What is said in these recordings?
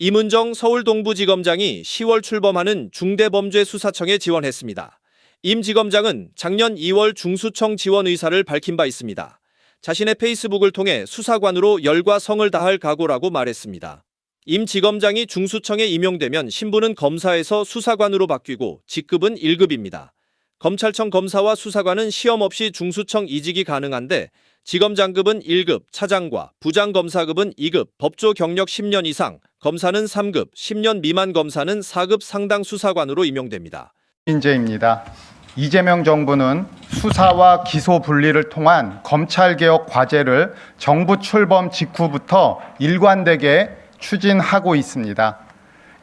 임은정 서울동부지검장이 10월 출범하는 중대범죄수사청에 지원했습니다. 임 지검장은 작년 2월 중수청 지원 의사를 밝힌 바 있습니다. 자신의 페이스북을 통해 수사관으로 열과 성을 다할 각오라고 말했습니다. 임 지검장이 중수청에 임용되면 신분은 검사에서 수사관으로 바뀌고 직급은 1급입니다. 검찰청 검사와 수사관은 시험 없이 중수청 이직이 가능한데 지검장급은 1급, 차장과 부장검사급은 2급, 법조 경력 10년 이상, 검사는 3급, 10년 미만 검사는 4급 상당 수사관으로 임용됩니다. 인재입니다. 이재명 정부는 수사와 기소 분리를 통한 검찰개혁 과제를 정부 출범 직후부터 일관되게 추진하고 있습니다.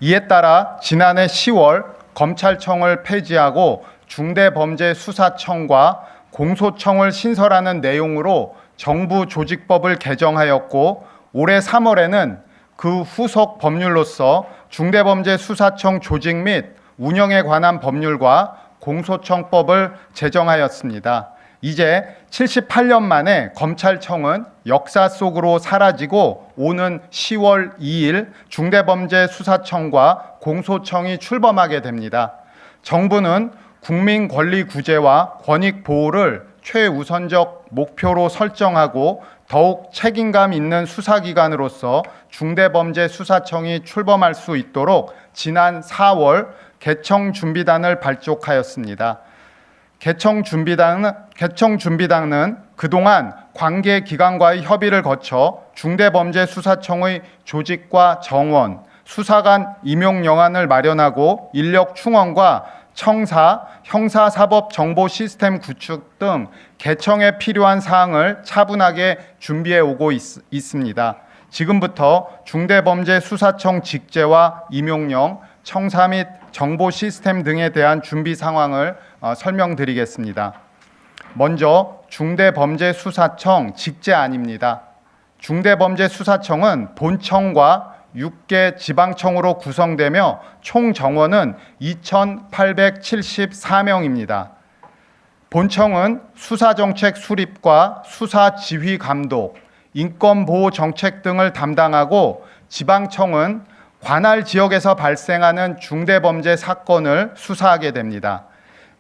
이에 따라 지난해 10월 검찰청을 폐지하고 중대범죄수사청과 공소청을 신설하는 내용으로 정부 조직법을 개정하였고 올해 3월에는 그 후속 법률로서 중대범죄수사청 조직 및 운영에 관한 법률과 공소청법을 제정하였습니다. 이제 78년 만에 검찰청은 역사 속으로 사라지고 오는 10월 2일 중대범죄수사청과 공소청이 출범하게 됩니다. 정부는 국민 권리 구제와 권익 보호를 최우선적 목표로 설정하고 더욱 책임감 있는 수사기관으로서 중대범죄수사청이 출범할 수 있도록 지난 4월 개청준비단을 발족하였습니다. 개청준비단은 그동안 관계기관과의 협의를 거쳐 중대범죄수사청의 조직과 정원, 수사관 임용 영안을 마련하고 인력 충원과 청사, 형사사법 정보 시스템 구축 등 개청에 필요한 사항을 차분하게 준비해 오고 있습니다. 지금부터 중대범죄수사청 직제와 임용령, 청사 및 정보 시스템 등에 대한 준비 상황을 설명드리겠습니다. 먼저 중대범죄수사청 직제안입니다. 중대범죄수사청은 본청과 6개 지방청으로 구성되며 총 정원은 2,874명입니다. 본청은 수사정책 수립과 수사지휘 감독, 인권보호 정책 등을 담당하고 지방청은 관할 지역에서 발생하는 중대범죄 사건을 수사하게 됩니다.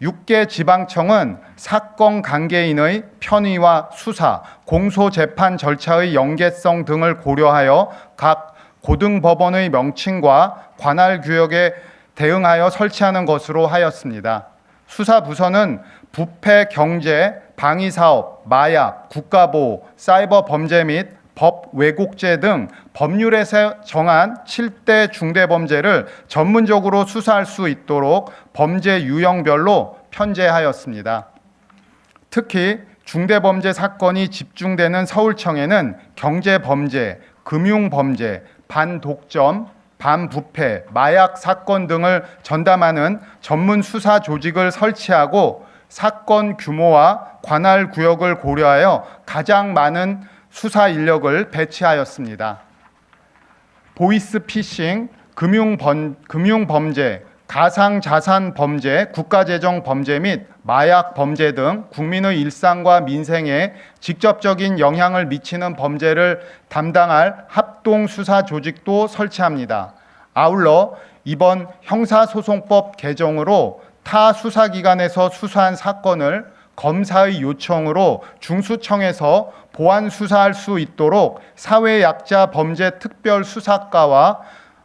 6개 지방청은 사건 관계인의 편의와 수사, 공소재판 절차의 연계성 등을 고려하여 각 고등법원의 명칭과 관할 규역에 대응하여 설치하는 것으로 하였습니다. 수사부서는 부패, 경제, 방위사업, 마약, 국가보호, 사이버 범죄 및 법 왜곡죄 등 법률에서 정한 7대 중대범죄를 전문적으로 수사할 수 있도록 범죄 유형별로 편제하였습니다. 특히 중대범죄 사건이 집중되는 서울청에는 경제범죄, 금융범죄, 반독점, 반부패, 마약 사건 등을 전담하는 전문 수사 조직을 설치하고 사건 규모와 관할 구역을 고려하여 가장 많은 수사 인력을 배치하였습니다. 보이스피싱, 금융범죄, 가상자산범죄, 국가재정범죄 및 마약범죄 등 국민의 일상과 민생에 직접적인 영향을 미치는 범죄를 담당할 합동수사조직도 설치합니다. 아울러 이번 형사소송법 개정으로 타 수사기관에서 수사한 사건을 검사의 요청으로 중수청에서 보완 수사할 수 있도록 사회약자 범죄 특별수사과와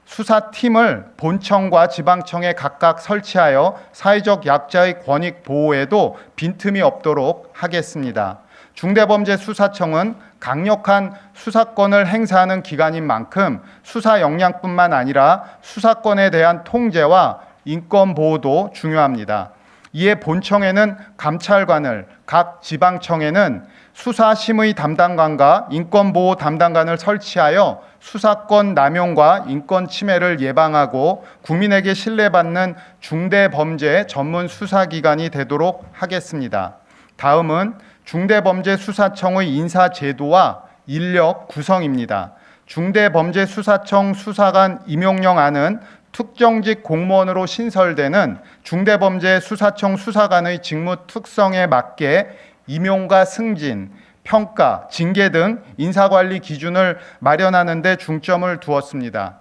수사팀을 본청과 지방청에 각각 설치하여 사회적 약자의 권익 보호에도 빈틈이 없도록 하겠습니다. 중대범죄수사청은 강력한 수사권을 행사하는 기관인 만큼 수사 역량뿐만 아니라 수사권에 대한 통제와 인권 보호도 중요합니다. 이에 본청에는 감찰관을, 각 지방청에는 수사심의 담당관과 인권보호 담당관을 설치하여 수사권 남용과 인권 침해를 예방하고 국민에게 신뢰받는 중대범죄 전문 수사기관이 되도록 하겠습니다. 다음은 중대범죄수사청의 인사제도와 인력 구성입니다. 중대범죄수사청 수사관 임용령안은 특정직 공무원으로 신설되는 중대범죄수사청 수사관의 직무 특성에 맞게 임용과 승진, 평가, 징계 등 인사관리 기준을 마련하는 데 중점을 두었습니다.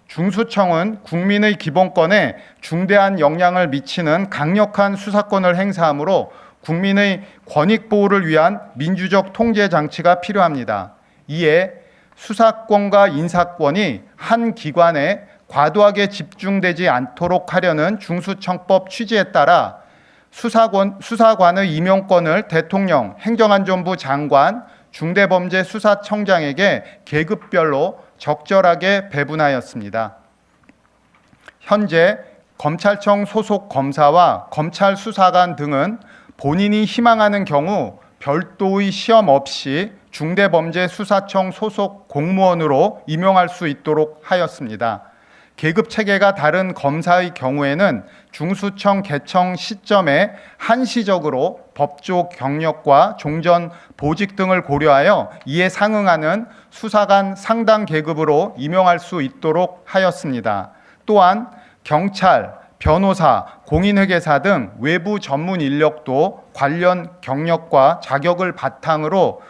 중수청은 국민의 기본권에 중대한 영향을 미치는 강력한 수사권을 행사하므로 국민의 권익 보호를 위한 민주적 통제 장치가 필요합니다. 이에 수사권과 인사권이 한 기관에 과도하게 집중되지 않도록 하려는 중수청법 취지에 따라 수사관의 임용권을 대통령, 행정안전부 장관, 중대범죄수사청장에게 계급별로 적절하게 배분하였습니다. 현재 검찰청 소속 검사와 검찰 수사관 등은 본인이 희망하는 경우 별도의 시험 없이 중대범죄수사청 소속 공무원으로 임용할 수 있도록 하였습니다. 계급 체계가 다른 검사의 경우에는 중수청 개청 시점에 한시적으로 법조 경력과 종전 보직 등을 고려하여 이에 상응하는 수사관 상당 계급으로 임용할 수 있도록 하였습니다. 또한 경찰, 변호사, 공인회계사 등 외부 전문 인력도 관련 경력과 자격을 바탕으로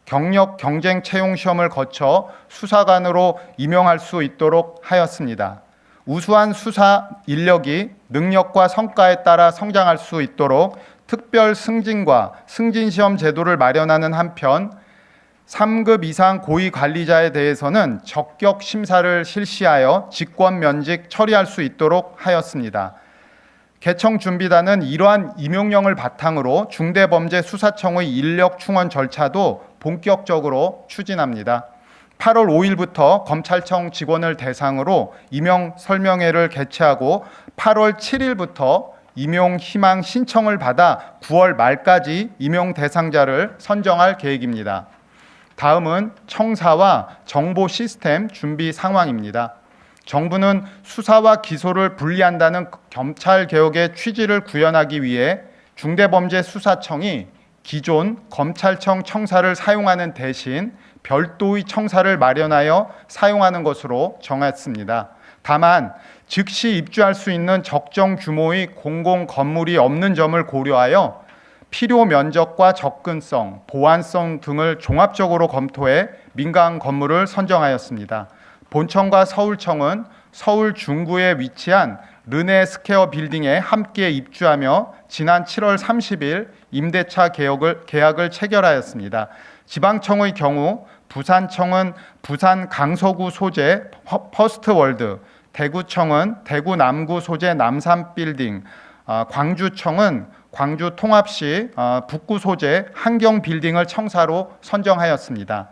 경력 경쟁 채용 시험을 거쳐 수사관으로 임용할 수 있도록 하였습니다. 우수한 수사 인력이 능력과 성과에 따라 성장할 수 있도록 특별 승진과 승진 시험 제도를 마련하는 한편 3급 이상 고위 관리자에 대해서는 적격 심사를 실시하여 직권 면직 처리할 수 있도록 하였습니다. 개청준비단은 이러한 임용령을 바탕으로 중대범죄수사청의 인력 충원 절차도 본격적으로 추진합니다. 8월 5일부터 검찰청 직원을 대상으로 임용 설명회를 개최하고 8월 7일부터 임용 희망 신청을 받아 9월 말까지 임용 대상자를 선정할 계획입니다. 다음은 청사와 정보 시스템 준비 상황입니다. 정부는 수사와 기소를 분리한다는 검찰 개혁의 취지를 구현하기 위해 중대범죄수사청이 기존 검찰청 청사를 사용하는 대신 별도의 청사를 마련하여 사용하는 것으로 정했습니다. 다만 즉시 입주할 수 있는 적정 규모의 공공 건물이 없는 점을 고려하여 필요 면적과 접근성, 보안성 등을 종합적으로 검토해 민간 건물을 선정하였습니다. 본청과 서울청은 서울 중구에 위치한 르네 스퀘어 빌딩에 함께 입주하며 지난 7월 30일 임대차 계약을 체결하였습니다. 지방청의 경우 부산청은 부산 강서구 소재 퍼스트월드, 대구청은 대구 남구 소재 남산빌딩, 광주청은 광주 통합시 북구 소재 한경빌딩을 청사로 선정하였습니다.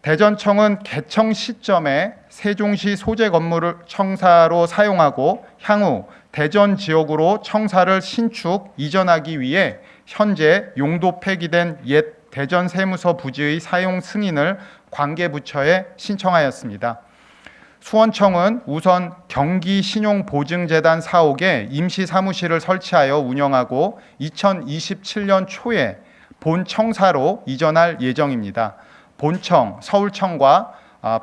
대전청은 개청 시점에 세종시 소재 건물을 청사로 사용하고 향후 대전 지역으로 청사를 신축, 이전하기 위해 현재 용도 폐기된 옛 대전 세무서 부지의 사용 승인을 관계부처에 신청하였습니다. 수원청은 우선 경기신용보증재단 사옥에 임시 사무실을 설치하여 운영하고 2027년 초에 본 청사로 이전할 예정입니다. 본청, 서울청과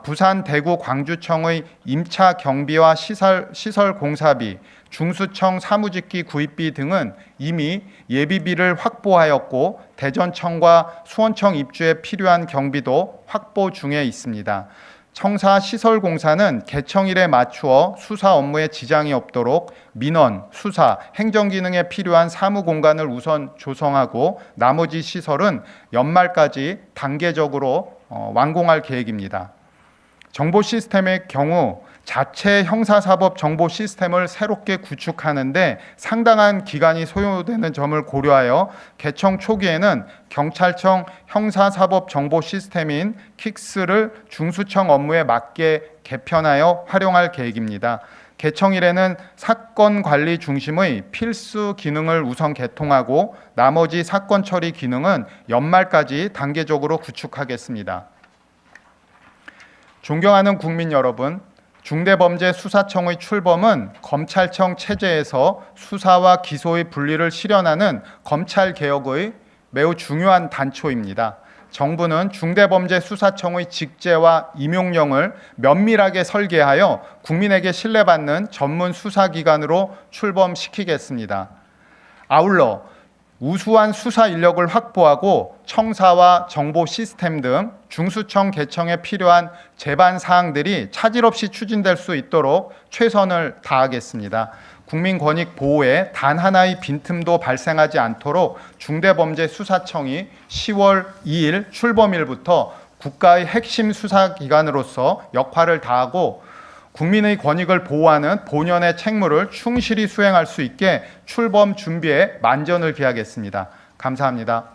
부산, 대구, 광주청의 임차 경비와 시설 공사비, 중수청 사무직기 구입비 등은 이미 예비비를 확보하였고 대전청과 수원청 입주에 필요한 경비도 확보 중에 있습니다. 청사 시설 공사는 개청일에 맞추어 수사 업무에 지장이 없도록 민원, 수사, 행정 기능에 필요한 사무 공간을 우선 조성하고 나머지 시설은 연말까지 단계적으로 완공할 계획입니다. 정보 시스템의 경우 자체 형사사법 정보 시스템을 새롭게 구축하는데 상당한 기간이 소요되는 점을 고려하여 개청 초기에는 경찰청 형사사법 정보 시스템인 킥스를 중수청 업무에 맞게 개편하여 활용할 계획입니다. 개청일에는 사건 관리 중심의 필수 기능을 우선 개통하고 나머지 사건 처리 기능은 연말까지 단계적으로 구축하겠습니다. 존경하는 국민 여러분, 중대범죄수사청의 출범은 검찰청 체제에서 수사와 기소의 분리를 실현하는 검찰개혁의 매우 중요한 단초입니다. 정부는 중대범죄수사청의 직제와 임용령을 면밀하게 설계하여 국민에게 신뢰받는 전문 수사기관으로 출범시키겠습니다. 아울러 우수한 수사 인력을 확보하고 청사와 정보 시스템 등 중수청 개청에 필요한 제반 사항들이 차질 없이 추진될 수 있도록 최선을 다하겠습니다. 국민 권익 보호에 단 하나의 빈틈도 발생하지 않도록 중대범죄수사청이 10월 2일 출범일부터 국가의 핵심 수사기관으로서 역할을 다하고 국민의 권익을 보호하는 본연의 책무를 충실히 수행할 수 있게 출범 준비에 만전을 기하겠습니다. 감사합니다.